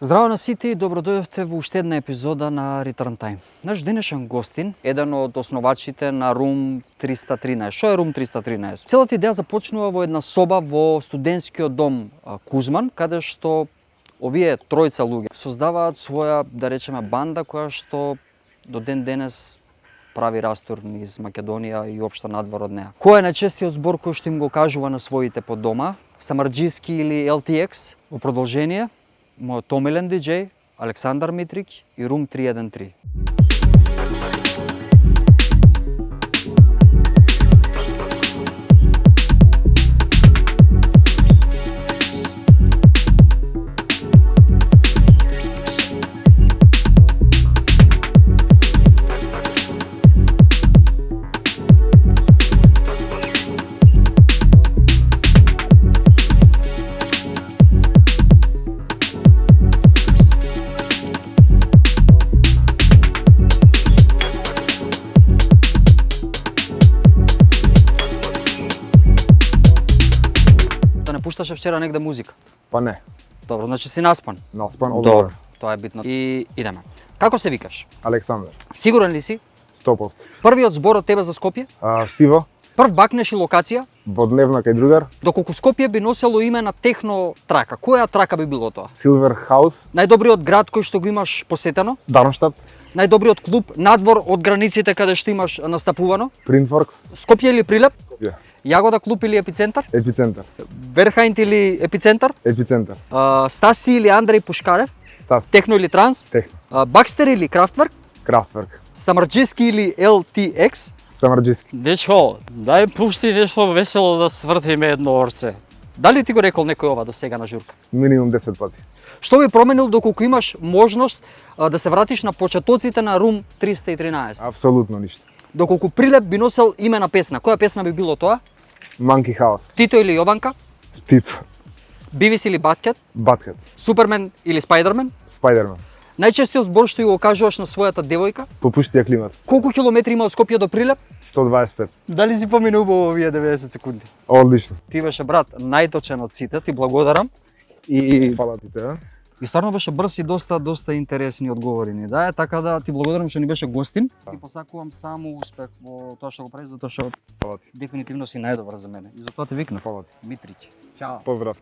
Здраво на сите и добро дојдовте во уште една епизода на Return Time. Наш денешен гостин, еден од основачите на Room 313. Што е Room 313? Целата идеја започнува во една соба во студентскиот дом Кузман, каде што овие тројца луѓе создаваат своја, да речеме, банда која што до ден денес прави растур низ Македонија и општо надвор од неа. Кој е најчестиот збор кој што им го кажува на своите по дома? Самарџиски или LTX? Во продолжение, мојот омилен диџеј Александар Митрик и Room 313. Пушташе вчера негде музика? Па не. Добро, значи си наспан? Наспан, Добро, тоа е битно. И идеме. Како се викаш? Александар. Сигурен ли си? 100%. Првиот збор од тебе за Скопје? Сиво, Прв бакнеш и локација? во дневна кај другар, Доколку Скопје би носело име на техно трака, која трака би било тоа? Силвер Хаус, Најдобриот град кој што го имаш посетено? Дармштад, Најдобриот клуб надвор од границите каде што имаш настапувано? Принфоркс, Скопје или Прилеп? Скопје, Јагода клуб или Епицентар? Епицентар, Верхајнт или Епицентар? Епицентар, Стаси или Андреј Пушкарев? Стас, Техно или Транс? Техно, Бакстер или Крафтверк? Крафтверк, Самарџиски или LTX? Самарџиски. Дечко, дај пушти нешто весело да свртиме едно орце. Дали ти го рекол некој ова до сега на журка? Минимум 10 пати. Што би променил доколку имаш можност да се вратиш на почетоците на Room 313? Апсолутно ништо. Доколку Прилеп би носел име на песна, која песна би било тоа? Манки Хаус, Тито или Јованка? Тип, Бивис или Баткет? Баткет, Супермен или Спајдермен? Спајдермен, Најчестиот збор што ја го кажуваш на својата девојка? попушти ја климат, Колку километри има од Скопје до Прилеп? 125. Дали си поминал убаво овие 90 секунди? Одлично. Ти беше брат најточен од сите, ти благодарам. И Фала ти те, И стварно беше брз и доста интересни одговори ни даде, така да ти благодарам што ни беше гостин. Ти посакувам само успех во тоа што го правиш, затоа што Фала ти. дефинитивно си најдобар за мене. И затоа те викнав. Фала ти. Митрич. Чао. Поздрав.